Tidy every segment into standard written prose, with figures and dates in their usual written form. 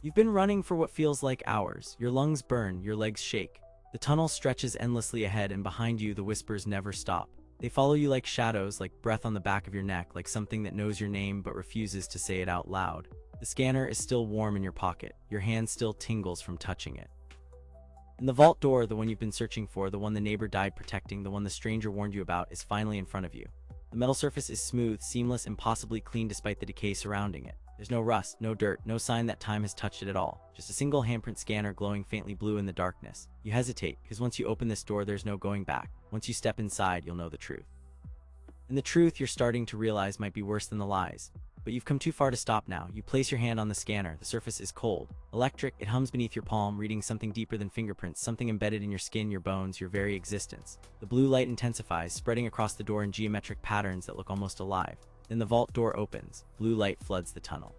You've been running for what feels like hours. Your lungs burn, your legs shake. The tunnel stretches endlessly ahead, and behind you, the whispers never stop. They follow you like shadows, like breath on the back of your neck, like something that knows your name but refuses to say it out loud. The scanner is still warm in your pocket. Your hand still tingles from touching it. And the vault door, the one you've been searching for, the one the neighbor died protecting, the one the stranger warned you about, is finally in front of you. The metal surface is smooth, seamless, impossibly clean despite the decay surrounding it. There's no rust, no dirt, no sign that time has touched it at all. Just a single handprint scanner glowing faintly blue in the darkness. You hesitate, because once you open this door, there's no going back. Once you step inside, you'll know the truth. And the truth you're starting to realize might be worse than the lies. But you've come too far to stop now. You place your hand on the scanner. The surface is cold. Electric, it hums beneath your palm, reading something deeper than fingerprints, something embedded in your skin, your bones, your very existence. The blue light intensifies, spreading across the door in geometric patterns that look almost alive. Then the vault door opens. Blue light floods the tunnel.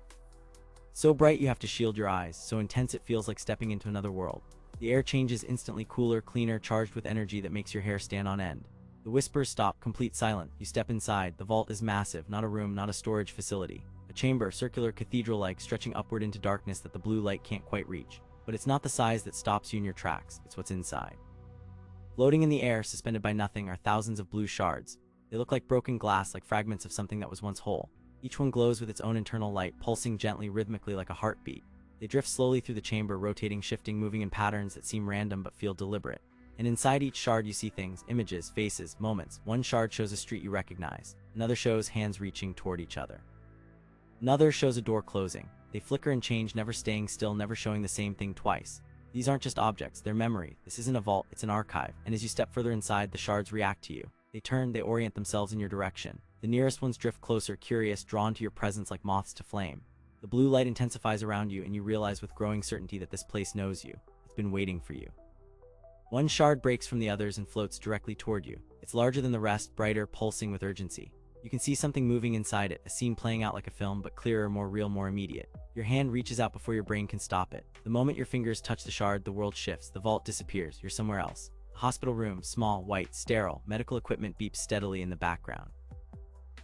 So bright you have to shield your eyes, so intense it feels like stepping into another world. The air changes instantly, cooler, cleaner, charged with energy that makes your hair stand on end. The whispers stop, complete silence. You step inside. The vault is massive, not a room, not a storage facility. A chamber, circular, cathedral-like, stretching upward into darkness that the blue light can't quite reach. But it's not the size that stops you in your tracks, it's what's inside. Floating in the air, suspended by nothing, are thousands of blue shards. They look like broken glass, like fragments of something that was once whole. Each one glows with its own internal light, pulsing gently, rhythmically like a heartbeat. They drift slowly through the chamber, rotating, shifting, moving in patterns that seem random but feel deliberate. And inside each shard you see things, images, faces, moments. One shard shows a street you recognize. Another shows hands reaching toward each other. Another shows a door closing. They flicker and change, never staying still, never showing the same thing twice. These aren't just objects, they're memory. This isn't a vault, it's an archive. And as you step further inside, the shards react to you. They turn, they orient themselves in your direction. The nearest ones drift closer, curious, drawn to your presence like moths to flame. The blue light intensifies around you, and you realize with growing certainty that this place knows you. It's been waiting for you. One shard breaks from the others and floats directly toward you. It's larger than the rest, brighter, pulsing with urgency. You can see something moving inside it, a scene playing out like a film, but clearer, more real, more immediate. Your hand reaches out before your brain can stop it. The moment your fingers touch the shard, the world shifts. The vault disappears. You're somewhere else. A hospital room, small, white, sterile. Medical equipment beeps steadily in the background.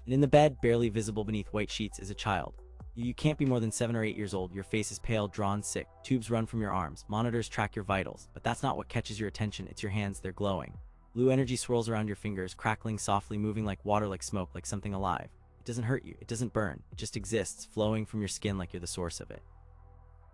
And in the bed, barely visible beneath white sheets, is a child. You can't be more than 7 or 8 years old. Your face is pale, drawn, sick. Tubes run from your arms. Monitors track your vitals. But that's not what catches your attention. It's your hands. They're glowing. Blue energy swirls around your fingers, crackling softly, moving like water, like smoke, like something alive. It doesn't hurt you. It doesn't burn. It just exists, flowing from your skin like you're the source of it.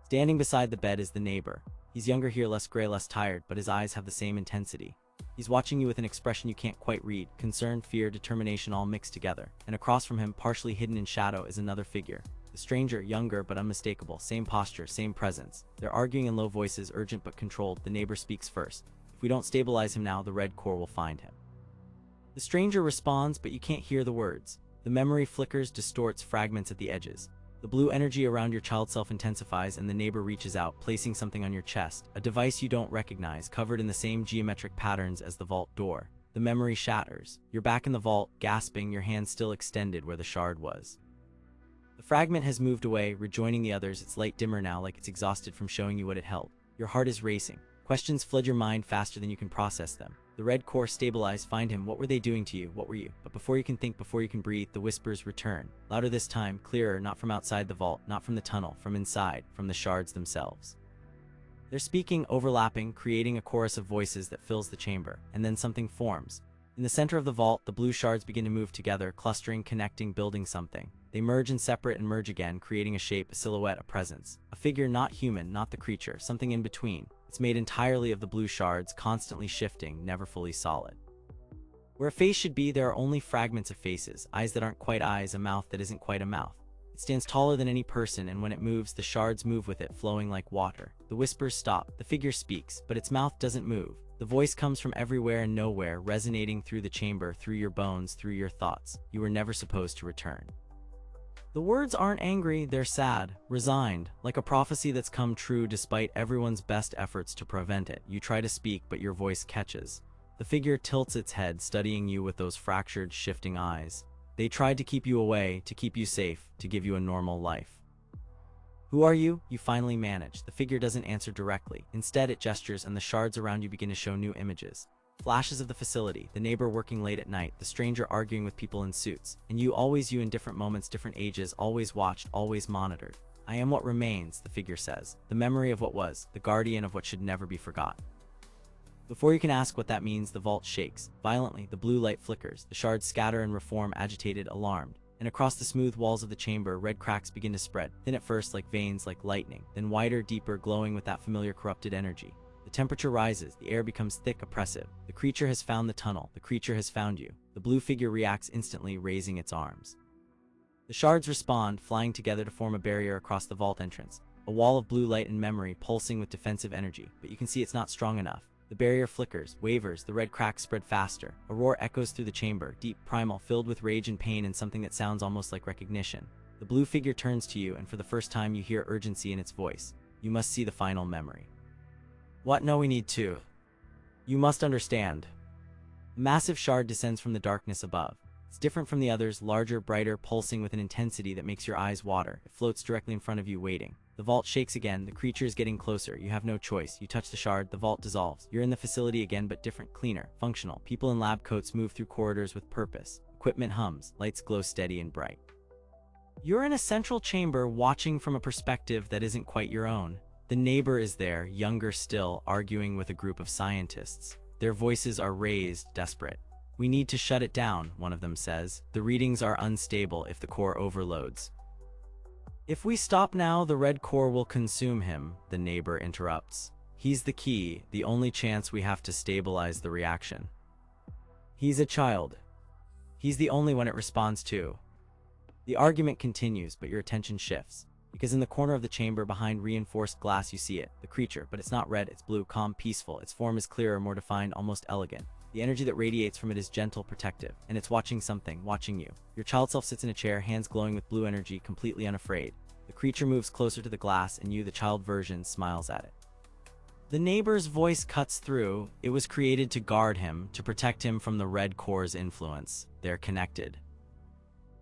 Standing beside the bed is the neighbor. He's younger here, less gray, less tired, but his eyes have the same intensity. He's watching you with an expression you can't quite read. Concern, fear, determination all mixed together. And across from him, partially hidden in shadow, is another figure. The stranger, younger but unmistakable, same posture, same presence. They're arguing in low voices, urgent but controlled. The neighbor speaks first. If we don't stabilize him now, the red core will find him. The stranger responds, but you can't hear the words. The memory flickers, distorts, fragments at the edges. The blue energy around your child self intensifies, and the neighbor reaches out, placing something on your chest, a device you don't recognize, covered in the same geometric patterns as the vault door. The memory shatters. You're back in the vault, gasping, your hand still extended where the shard was. The fragment has moved away, rejoining the others, its light dimmer now, like it's exhausted from showing you what it held. Your heart is racing. Questions flood your mind faster than you can process them. The red core stabilize, find him. What were they doing to you? What were you? But before you can think, before you can breathe, the whispers return. Louder this time, clearer, not from outside the vault, not from the tunnel, from inside, from the shards themselves. They're speaking, overlapping, creating a chorus of voices that fills the chamber. And then something forms. In the center of the vault, the blue shards begin to move together, clustering, connecting, building something. They merge and separate and merge again, creating a shape, a silhouette, a presence. A figure not human, not the creature, something in between. It's made entirely of the blue shards, constantly shifting, never fully solid. Where a face should be, there are only fragments of faces, eyes that aren't quite eyes, a mouth that isn't quite a mouth. It stands taller than any person, and when it moves, the shards move with it, flowing like water. The whispers stop, the figure speaks, but its mouth doesn't move. The voice comes from everywhere and nowhere, resonating through the chamber, through your bones, through your thoughts. You were never supposed to return. The words aren't angry, they're sad, resigned, like a prophecy that's come true despite everyone's best efforts to prevent it. You try to speak, but your voice catches. The figure tilts its head, studying you with those fractured, shifting eyes. They tried to keep you away, to keep you safe, to give you a normal life. Who are you? You finally manage. The figure doesn't answer directly. Instead, it gestures, and the shards around you begin to show new images. Flashes of the facility, the neighbor working late at night, the stranger arguing with people in suits, and you, always you in different moments, different ages, always watched, always monitored. I am what remains, the figure says. The memory of what was, the guardian of what should never be forgotten. Before you can ask what that means, the vault shakes. Violently, the blue light flickers, the shards scatter and reform, agitated, alarmed. And across the smooth walls of the chamber, red cracks begin to spread, thin at first like veins, like lightning, then wider, deeper, glowing with that familiar corrupted energy. The temperature rises, the air becomes thick, oppressive. The creature has found the tunnel, the creature has found you. The blue figure reacts instantly, raising its arms. The shards respond, flying together to form a barrier across the vault entrance. A wall of blue light and memory pulsing with defensive energy, but you can see it's not strong enough. The barrier flickers, wavers, the red cracks spread faster. A roar echoes through the chamber, deep, primal, filled with rage and pain and something that sounds almost like recognition. The blue figure turns to you, and for the first time you hear urgency in its voice. You must see the final memory. What? No, we need to. You must understand. A massive shard descends from the darkness above. It's different from the others, larger, brighter, pulsing with an intensity that makes your eyes water. It floats directly in front of you, waiting. The vault shakes again, the creature is getting closer. You have no choice. You touch the shard, the vault dissolves. You're in the facility again, but different, cleaner, functional. People in lab coats move through corridors with purpose. Equipment hums, lights glow steady and bright. You're in a central chamber, watching from a perspective that isn't quite your own. The neighbor is there, younger still, arguing with a group of scientists. Their voices are raised, desperate. We need to shut it down, one of them says. The readings are unstable if the core overloads. If we stop now, the red core will consume him, the neighbor interrupts. He's the key, the only chance we have to stabilize the reaction. He's a child. He's the only one it responds to. The argument continues, but your attention shifts. Because in the corner of the chamber behind reinforced glass you see it, the creature, but it's not red, it's blue, calm, peaceful. Its form is clearer, more defined, almost elegant. The energy that radiates from it is gentle, protective, and it's watching something, watching you. Your child self sits in a chair, hands glowing with blue energy, completely unafraid. The creature moves closer to the glass, and you, the child version, smiles at it. The neighbor's voice cuts through. It was created to guard him, to protect him from the red core's influence. They're connected.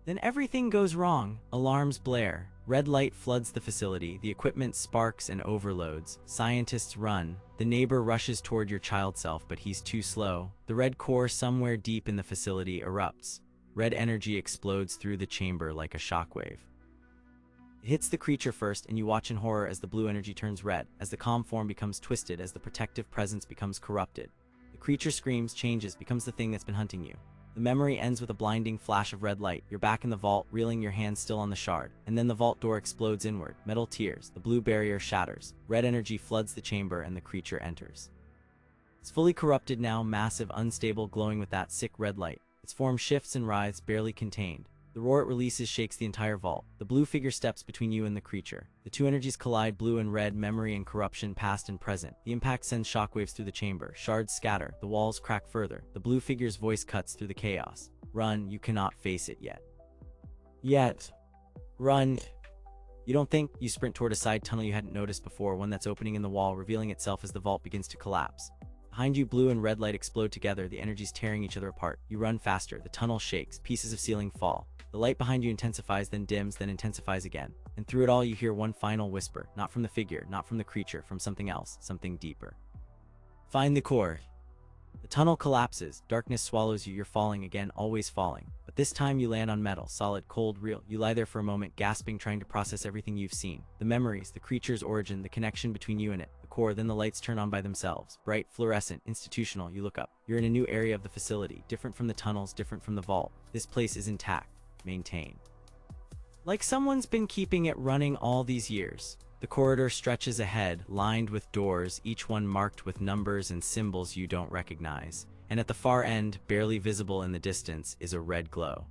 Then everything goes wrong. Alarms blare. Red light floods the facility. The equipment sparks and overloads. Scientists run. The neighbor rushes toward your child self, but he's too slow. The red core somewhere deep in the facility erupts. Red energy explodes through the chamber like a shockwave. It hits the creature first, and you watch in horror as the blue energy turns red, as the calm form becomes twisted, as the protective presence becomes corrupted. The creature screams, changes, becomes the thing that's been hunting you. The memory ends with a blinding flash of red light. You're back in the vault, reeling, your hand still on the shard. And then the vault door explodes inward. Metal tears. The blue barrier shatters. Red energy floods the chamber, and the creature enters. It's fully corrupted now, massive, unstable, glowing with that sick red light. Its form shifts and writhes, barely contained. The roar it releases shakes the entire vault. The blue figure steps between you and the creature. The two energies collide, blue and red, memory and corruption, past and present. The impact sends shockwaves through the chamber. Shards scatter. The walls crack further. The blue figure's voice cuts through the chaos. Run, you cannot face it yet. Yet. Run. You don't think. You sprint toward a side tunnel you hadn't noticed before, one that's opening in the wall, revealing itself as the vault begins to collapse. Behind you, blue and red light explode together, the energies tearing each other apart. You run faster. The tunnel shakes. Pieces of ceiling fall. The light behind you intensifies, then dims, then intensifies again. And through it all you hear one final whisper, not from the figure, not from the creature, from something else, something deeper. Find the core. The tunnel collapses. Darkness swallows you. You're falling again, always falling. But this time you land on metal, solid, cold, real. You lie there for a moment, gasping, trying to process everything you've seen. The memories, the creature's origin, the connection between you and it. The core, then the lights turn on by themselves. Bright, fluorescent, institutional. You look up. You're in a new area of the facility, different from the tunnels, different from the vault. This place is intact. Maintained. Like someone's been keeping it running all these years. The corridor stretches ahead, lined with doors, each one marked with numbers and symbols you don't recognize. And at the far end, barely visible in the distance, is a red glow.